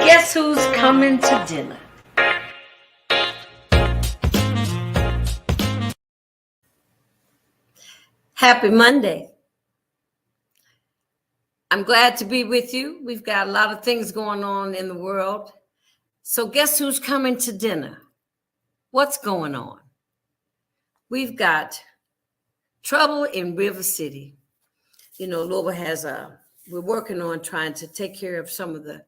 Guess who's coming to dinner? Happy Monday. I'm glad to be with you. We've got a lot of things going on in the world. So guess who's coming to dinner? What's going on? We've got trouble in River City. You know, Louisville we're working on trying to take care of some of the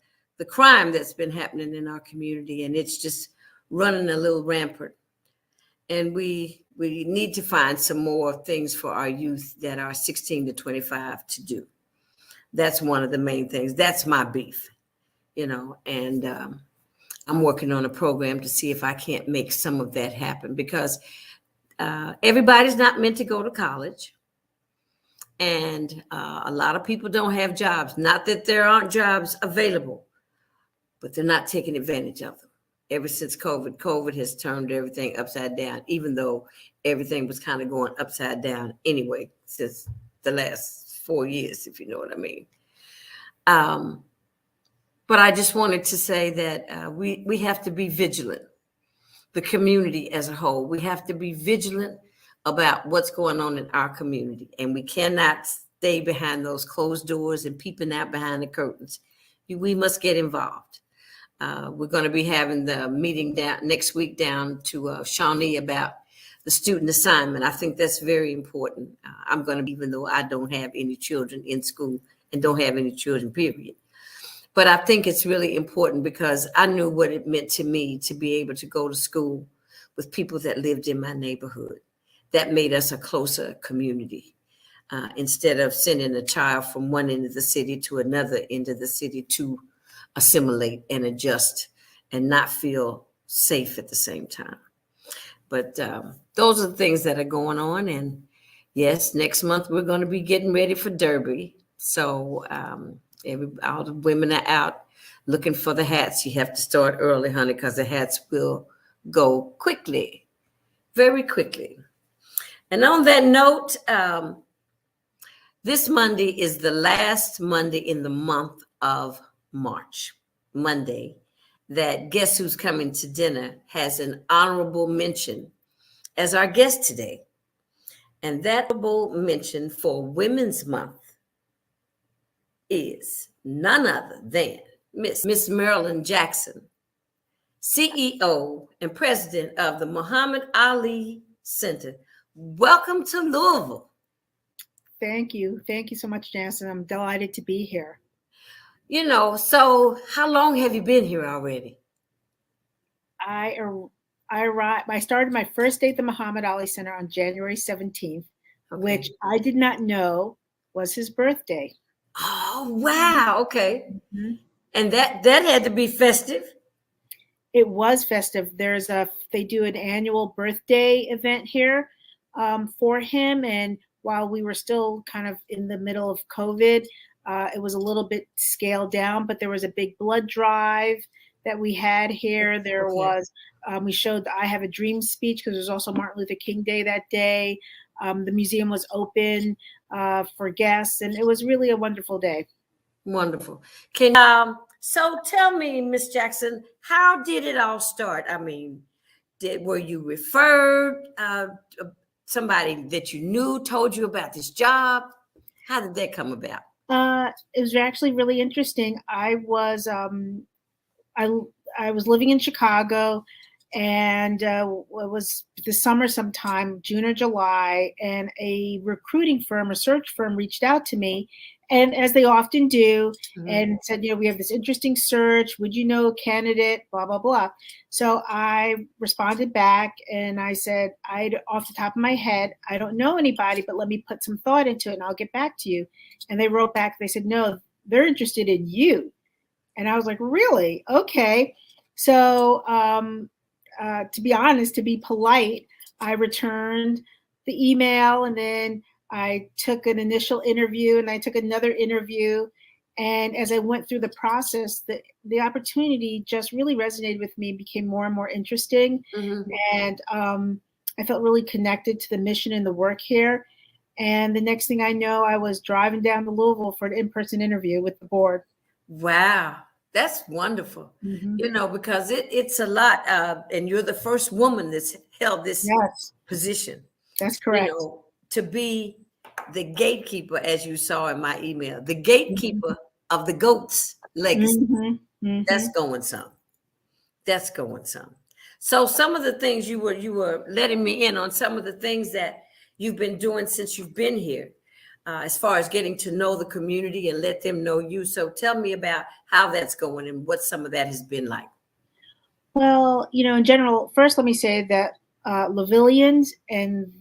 crime that's been happening in our community, and it's just running a little rampant. And we need to find some more things for our youth that are 16 to 25 to do. That's one of the main things. That's my beef, and I'm working on a program to see if I can't make some of that happen, because everybody's not meant to go to college. And a lot of people don't have jobs. Not that there aren't jobs available, but they're not taking advantage of them. Ever since COVID has turned everything upside down, even though everything was kind of going upside down anyway since the last 4 years, if you know what I mean. But I just wanted to say that we have to be vigilant. The community as a whole, we have to be vigilant about what's going on in our community. And we cannot stay behind those closed doors and peeping out behind the curtains. We must get involved. We're going to be having the meeting next week down to Shawnee about the student assignment. I think that's very important. I'm going to, even though I don't have any children in school and don't have any children, period. But I think it's really important because I knew what it meant to me to be able to go to school with people that lived in my neighborhood. That made us a closer community. Instead of sending a child from one end of the city to another end of the city to assimilate and adjust and not feel safe at the same time. But those are the things that are going on. And yes, next month we're going to be getting ready for Derby. So all the women are out looking for the hats. You have to start early, honey, because the hats will go quickly, very quickly. And on that note, this Monday is the last Monday in the month of March. Monday, that Guess Who's Coming to Dinner has an honorable mention as our guest today. And that honorable mention for Women's Month is none other than Miss Marilyn Jackson, CEO and president of the Muhammad Ali Center. Welcome to Louisville. Thank you. Thank you so much, Jansen. I'm delighted to be here. So how long have you been here already? I started my first day at the Muhammad Ali Center on January 17th, okay, which I did not know was his birthday. Oh, wow. Okay. Mm-hmm. And that had to be festive. It was festive. They do an annual birthday event here for him. And while we were still kind of in the middle of COVID, it was a little bit scaled down, but there was a big blood drive that we had here. There was, we showed the I Have a Dream speech because there's also Martin Luther King Day that day. The museum was open for guests, and it was really a wonderful day. Wonderful. So tell me, Miss Jackson, how did it all start? I mean, were you referred? Somebody that you knew told you about this job? How did that come about? It was actually really interesting. I was living in Chicago, and it was the summer sometime, June or July, and a search firm reached out to me, and as they often do, mm-hmm, and said, we have this interesting search. Would you know a candidate? Blah, blah, blah. So I responded back and I said, off the top of my head, I don't know anybody, but let me put some thought into it and I'll get back to you. And they wrote back, they said, no, they're interested in you. And I was like, really? Okay. So to be honest, to be polite, I returned the email, and then I took an initial interview and I took another interview. And as I went through the process, the opportunity just really resonated with me, became more and more interesting. Mm-hmm. And I felt really connected to the mission and the work here. And the next thing I know, I was driving down to Louisville for an in-person interview with the board. Wow. That's wonderful. Mhm. Because it's a lot, and you're the first woman that's held this Yes, position. that's correct. To be the gatekeeper, as you saw in my email, the Mhm. gatekeeper of the goats legacy. Mhm. That's Mhm. going some. That's going some. So some of the things you were letting me in on, some of the things that you've been doing since you've been here, as far as getting to know the community and let them know you. So tell me about how that's going and what some of that has been like. Well, in general, first let me say that Lavillians and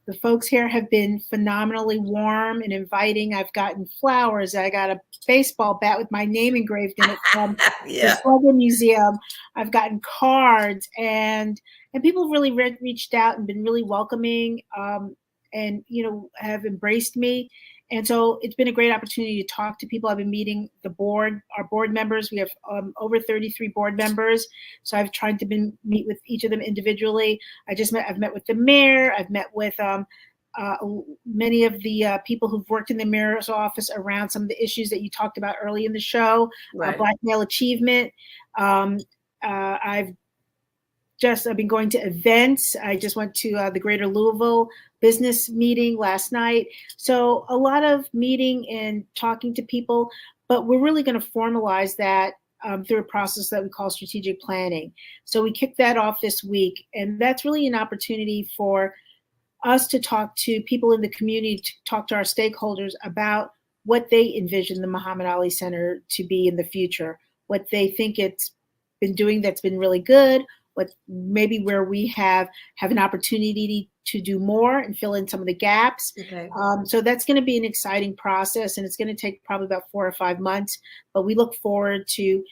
the folks here have been phenomenally warm and inviting. I've gotten flowers. I got a baseball bat with my name engraved in it from the Yeah. Slugger Museum. I've gotten cards, and people have really reached out and been really welcoming, and have embraced me. And so it's been a great opportunity to talk to people. I've been meeting our board members. We have over 33 board members. So I've tried to meet with each of them individually. I've met with the mayor. I've met with uh, many of the people who've worked in the mayor's office around some of the issues that you talked about early in the show, Right. Black male achievement. Um, I've been going to events. I just went to the Greater Louisville business meeting last night. So a lot of meeting and talking to people, but we're really going to formalize that through a process that we call strategic planning. So we kicked that off this week, and that's really an opportunity for us to talk to people in the community, to talk to our stakeholders about what they envision the Muhammad Ali Center to be in the future, what they think it's been doing that's been really good, what maybe where we have an opportunity to do more and fill in some of the gaps. Okay. So that's going to be an exciting process, and it's going to take probably about 4 or 5 months. But we look forward to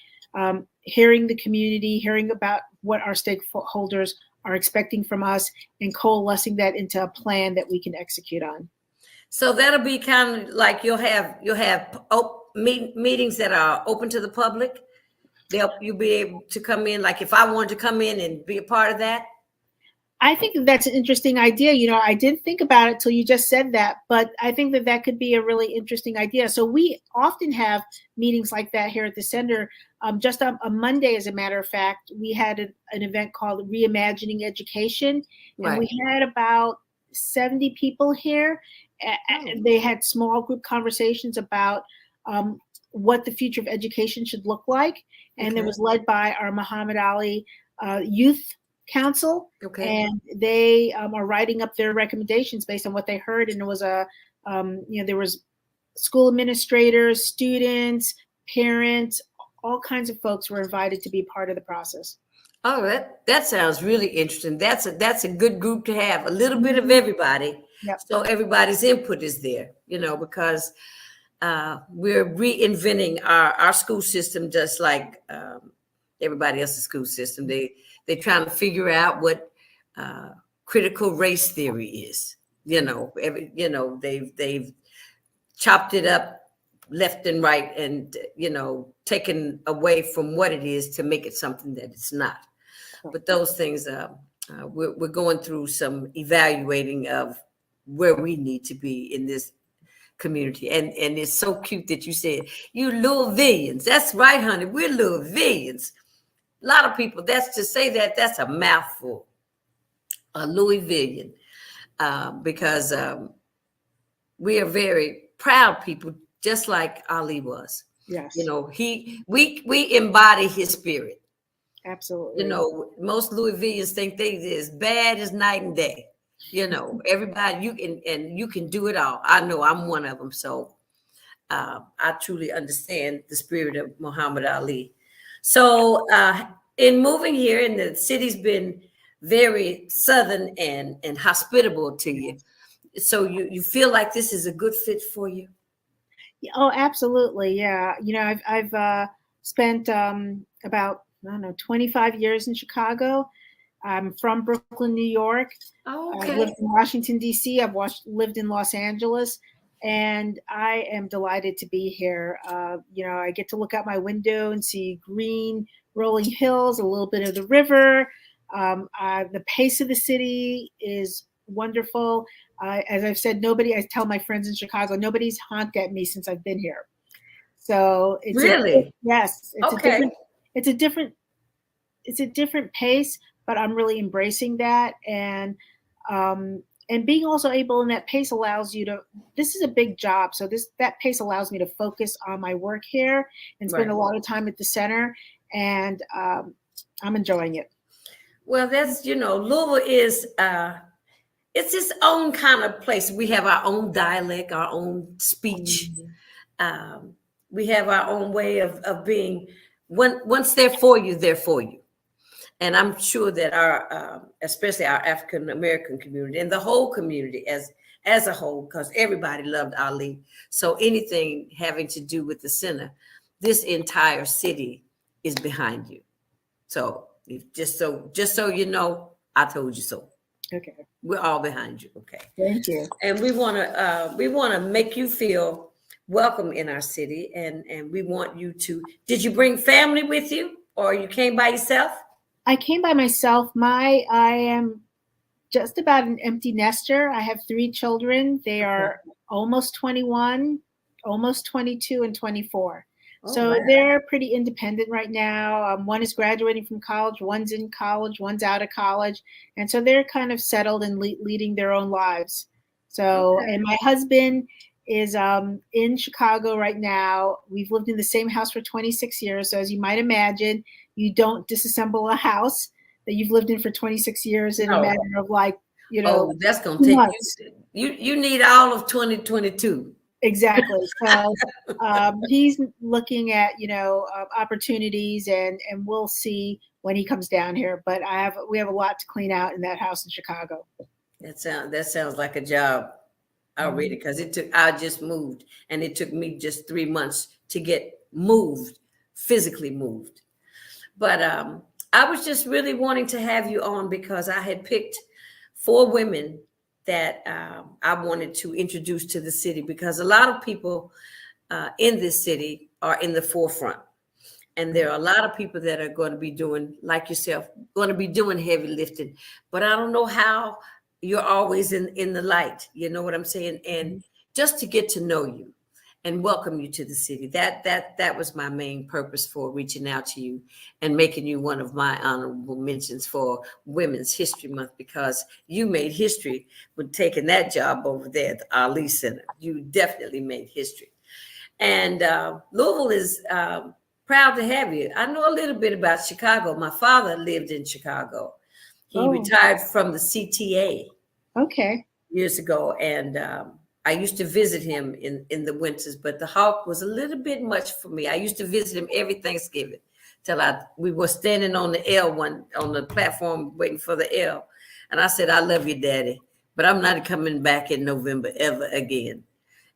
hearing the community, hearing about what our stakeholders are expecting from us, and coalescing that into a plan that we can execute on. So that'll be kind of like you'll have meetings that are open to the public. You'll be able to come in. Like if I wanted to come in and be a part of that. I think that's an interesting idea. I didn't think about it till you just said that, but I think that could be a really interesting idea. So we often have meetings like that here at the center. Just on a Monday, as a matter of fact, we had an event called Reimagining Education, and Right. we had about 70 people here. They had small group conversations about what the future of education should look like, and it was led by our Muhammad Ali Youth Council, Okay. and they are writing up their recommendations based on what they heard. And it was there was school administrators, students, parents, all kinds of folks were invited to be part of the process. Oh, that sounds really interesting. That's a good group to have. A little bit of everybody, Yep. so everybody's input is there. Because we're reinventing our school system, just like everybody else's school system. They're trying to figure out what critical race theory is. They've chopped it up left and right, and taken away from what it is to make it something that it's not. But those things, we're going through some evaluating of where we need to be in this community. And it's so cute that you said you Louisvillians. That's right, honey. We're Louisvillians. A lot of people, that's to say that's a mouthful. A Louisvillian, because we are very proud people, just like Ali was. Yes. We embody his spirit. Absolutely. Most Louisvillians think they're as bad as night and day. Everybody, you can do it all. I know I'm one of them. So I truly understand the spirit of Muhammad Ali. So in moving here, and the city's been very southern and hospitable to you. So you feel like this is a good fit for you? Oh, absolutely. Yeah. I've spent about, I don't know, 25 years in Chicago. I'm from Brooklyn, New York. Oh, I've okay. lived in Washington, D.C. Lived in Los Angeles, and I am delighted to be here. I get to look out my window and see green rolling hills, a little bit of the river. The pace of the city is wonderful. As I've said, I tell my friends in Chicago, nobody's honked at me since I've been here. So Really? yes, Okay. it's a different, it's a different pace, but I'm really embracing that. And being also able in that pace allows you to, this is a big job. So that pace allows me to focus on my work here and spend a Right. lot of time at the center. And I'm enjoying it. Well, that's, Louisville is it's its own kind of place. We have our own dialect, our own speech. Um, we have our own way of being. Once they're for you, they're for you. And I'm sure that our, especially our African American community and the whole community as a whole, because everybody loved Ali. So anything having to do with the center, this entire city is behind you. So just so you know, I told you so. Okay. We're all behind you. Okay. Thank you. And we wanna make you feel welcome in our city, and we want you to. Did you bring family with you, or you came by yourself? I came by myself. I am just about an empty nester. I have 3 children. They Okay. are almost 21, almost 22, and 24. Oh So wow. they're pretty independent right now. One is graduating from college, one's in college, one's out of college. And so they're kind of settled and leading their own lives. So, Okay. and my husband is in Chicago right now. We've lived in the same house for 26 years. So as you might imagine, you don't disassemble a house that you've lived in for 26 years in a No. matter of like, Oh, that's gonna 2 take months. you need all of 2022. Exactly. So he's looking at, opportunities, and we'll see when he comes down here. But we have a lot to clean out in that house in Chicago. That sounds like a job already, because I just moved, and it took me just 3 months to get moved, physically moved. But I was just really wanting to have you on because I had picked 4 women that I wanted to introduce to the city, because a lot of people in this city are in the forefront. And there are a lot of people that are going to be doing, like yourself, going to be doing heavy lifting. But I don't know how you're always in the light. You know what I'm saying? And just to get to know you and welcome you to the city. That was my main purpose for reaching out to you and making you one of my honorable mentions for Women's History Month, because you made history with taking that job over there at the Ali Center. You definitely made history. And Louisville is proud to have you. I know a little bit about Chicago. My father lived in Chicago. He Oh, retired from the CTA okay. years ago, and I used to visit him in the winters, but the Hawk was a little bit much for me. I used to visit him every Thanksgiving till we were standing on the L on the platform waiting for the L. And I said, I love you, Daddy, but I'm not coming back in November ever again.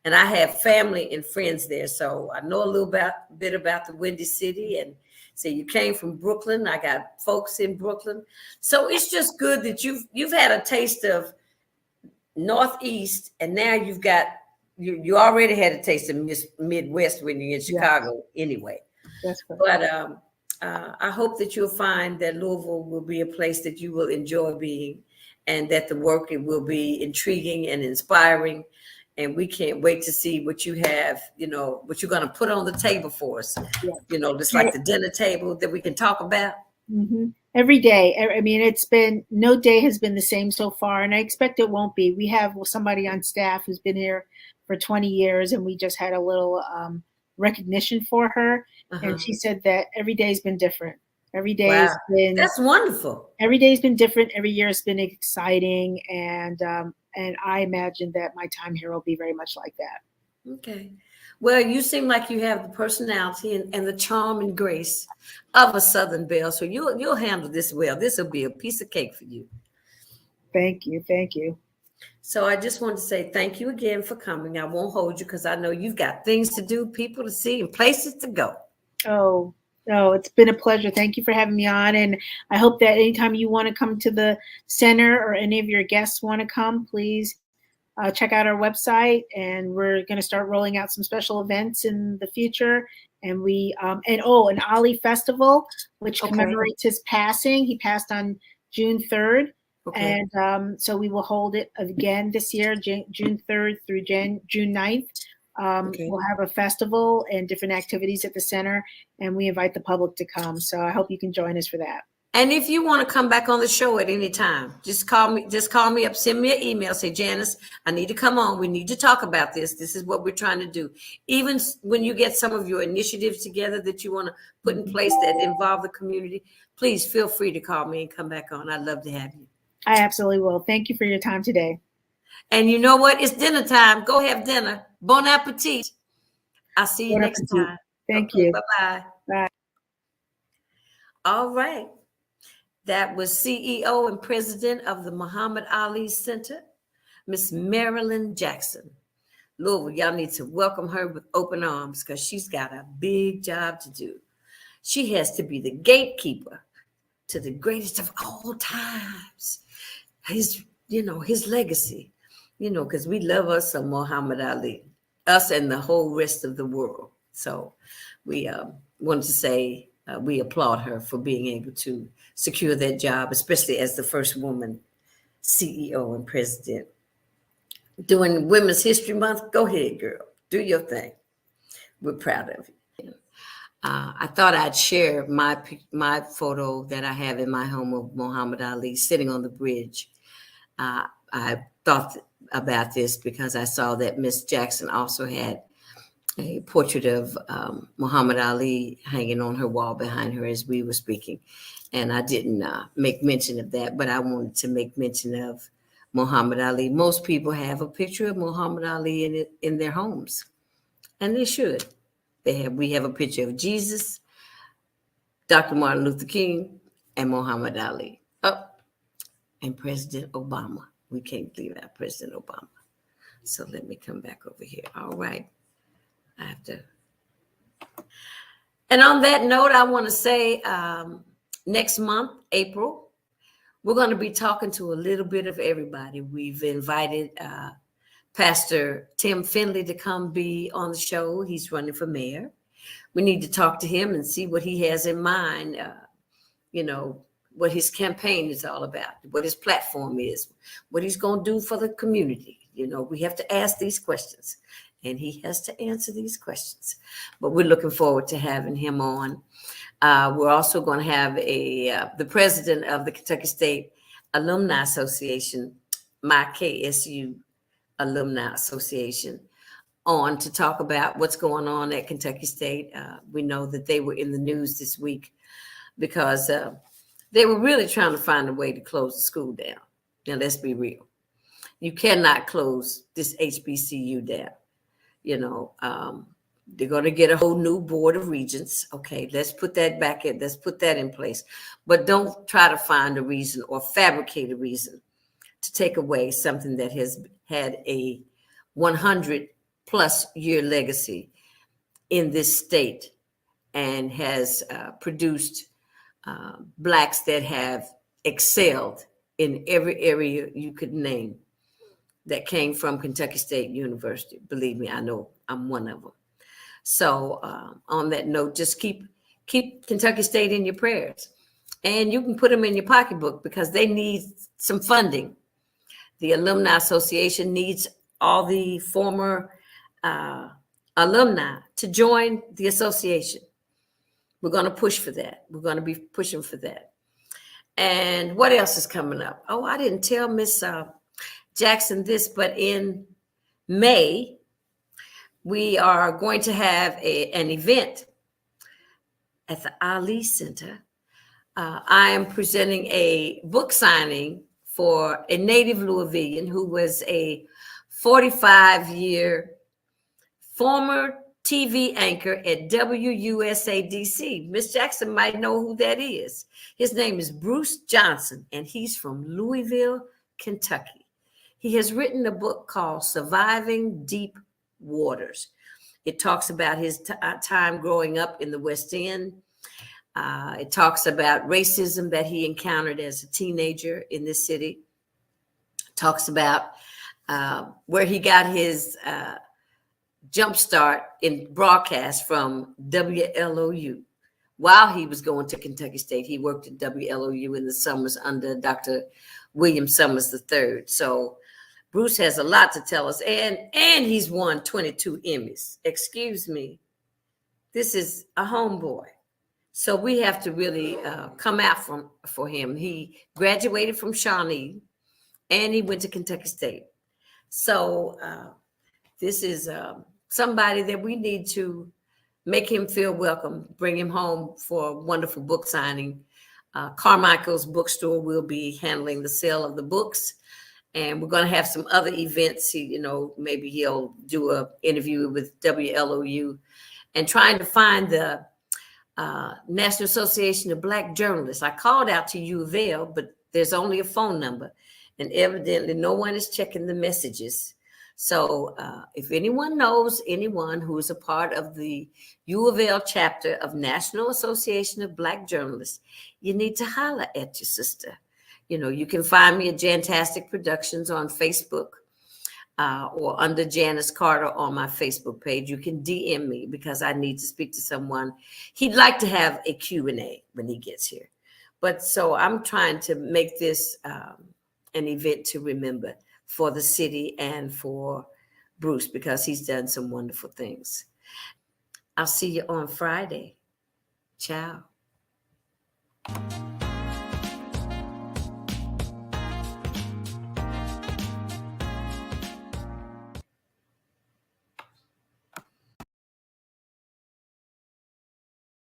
And I have family and friends there, so I know a little bit about the Windy City. And so you came from Brooklyn. I got folks in Brooklyn, so it's just good that you've had a taste of Northeast, and now you already had a taste of Midwest when you're in Chicago anyway. That's good. But I hope that you'll find that Louisville will be a place that you will enjoy being, and that the work, it will be intriguing and inspiring. And we can't wait to see what you have, what you're going to put on the table for us. Yeah. Just like the dinner table that we can talk about. Mm-hmm. Every day. I mean, no day has been the same so far, and I expect it won't be. We have somebody on staff who's been here for 20 years, and we just had a little recognition for her. And she said that every day's been different. Every day has been, that's wonderful. Every day's been different. Every year has been exciting, and I imagine that my time here will be very much like that. Okay. Well, you seem like you have the personality and the charm and grace of a Southern belle, so you'll handle this well. This will be a piece of cake for you. Thank you. Thank you. So I just want to say thank you again for coming. I won't hold you because I know you've got things to do, people to see, and places to go. Oh, it's been a pleasure. Thank you for having me on. And I hope that anytime you want to come to the center, or any of your guests want to come, please check out our website. And we're going to start rolling out some special events in the future. And an Ali Festival, which commemorates his passing. He passed on June 3rd. Okay. And so we will hold it again this year, June 3rd through June 9th. Okay. We'll have a festival and different activities at the center, and we invite the public to come. So I hope you can join us for that. And if you want to come back on the show at any time, just call me up, send me an email, say, Janice, I need to come on. We need to talk about this. This is what we're trying to do. Even when you get some of your initiatives together that you want to put in place that involve the community, please feel free to call me and come back on. I'd love to have you. I absolutely will. Thank you for your time today. And you know what? It's dinner time. Go have dinner. Bon appetit. I'll see you next time. Thank you. Bye-bye. Bye. All right. That was CEO and president of the Muhammad Ali Center, Miss Marilyn Jackson. Louisville, y'all need to welcome her with open arms because she's got a big job to do. She has to be the gatekeeper to the greatest of all times. His legacy, because we love us some Muhammad Ali, us and the whole rest of the world. So we wanted to say we applaud her for being able to secure that job, especially as the first woman CEO and president. During Women's History Month, go ahead, girl. Do your thing. We're proud of you. I thought I'd share my photo that I have in my home of Muhammad Ali sitting on the bridge. I thought about this because I saw that Miss Jackson also had a portrait of Muhammad Ali hanging on her wall behind her as we were speaking. And I didn't make mention of that, but I wanted to make mention of Muhammad Ali. Most people have a picture of Muhammad Ali in their homes, and they should. We have a picture of Jesus, Dr. Martin Luther King, and Muhammad Ali. Oh, and President Obama. We can't leave out President Obama. So let me come back over here. All right. I have to. And on that note, I want to say next month, April, we're going to be talking to a little bit of everybody. We've invited Pastor Tim Finley to come be on the show. He's running for mayor. We need to talk to him and see what he has in mind, what his campaign is all about, what his platform is, what he's going to do for the community. We have to ask these questions, and he has to answer these questions. But we're looking forward to having him on. We're also going to have the president of the Kentucky State Alumni Association, my KSU Alumni Association, on to talk about what's going on at Kentucky State. We know that they were in the news this week because they were really trying to find a way to close the school down. Now, let's be real. You cannot close this HBCU down. They're going to get a whole new board of regents. Okay, let's put that back in. Let's put that in place. But don't try to find a reason or fabricate a reason to take away something that has had a 100-plus year legacy in this state and has produced Blacks that have excelled in every area you could name that came from Kentucky State University. Believe me, I know I'm one of them. So on that note, just keep Kentucky State in your prayers. And you can put them in your pocketbook because they need some funding. The Alumni Association needs all the former alumni to join the association. We're going to push for that. We're going to be pushing for that. And what else is coming up? Oh, I didn't tell Miss Jackson this, but in May, we are going to have an event at the Ali Center. I am presenting a book signing for a native Louisvillian who was a 45-year former TV anchor at WUSA-DC. Miss Jackson might know who that is. His name is Bruce Johnson, and he's from Louisville, Kentucky. He has written a book called Surviving Deep Waters. It talks about his time growing up in the West End. It talks about racism that he encountered as a teenager in this city. It talks about where he got his jump start in broadcast from WLOU. While he was going to Kentucky State, he worked at WLOU in the summers under Dr. William Summers III. So Bruce has a lot to tell us, and he's won 22 Emmys. Excuse me. This is a homeboy. So we have to really come out for him. He graduated from Shawnee, and he went to Kentucky State. So this is somebody that we need to make him feel welcome, bring him home for a wonderful book signing. Carmichael's bookstore will be handling the sale of the books. And we're going to have some other events. Maybe he'll do an interview with WLOU, and trying to find the National Association of Black Journalists. I called out to U of L, but there's only a phone number, and evidently no one is checking the messages. So if anyone knows anyone who is a part of the U of L chapter of National Association of Black Journalists, you need to holler at your sister. You can find me at Jantastic Productions on Facebook or under Janice Carter on my Facebook page. You can DM me because I need to speak to someone. He'd like to have a Q&A when he gets here. But so I'm trying to make this an event to remember for the city and for Bruce, because he's done some wonderful things. I'll see you on Friday. Ciao.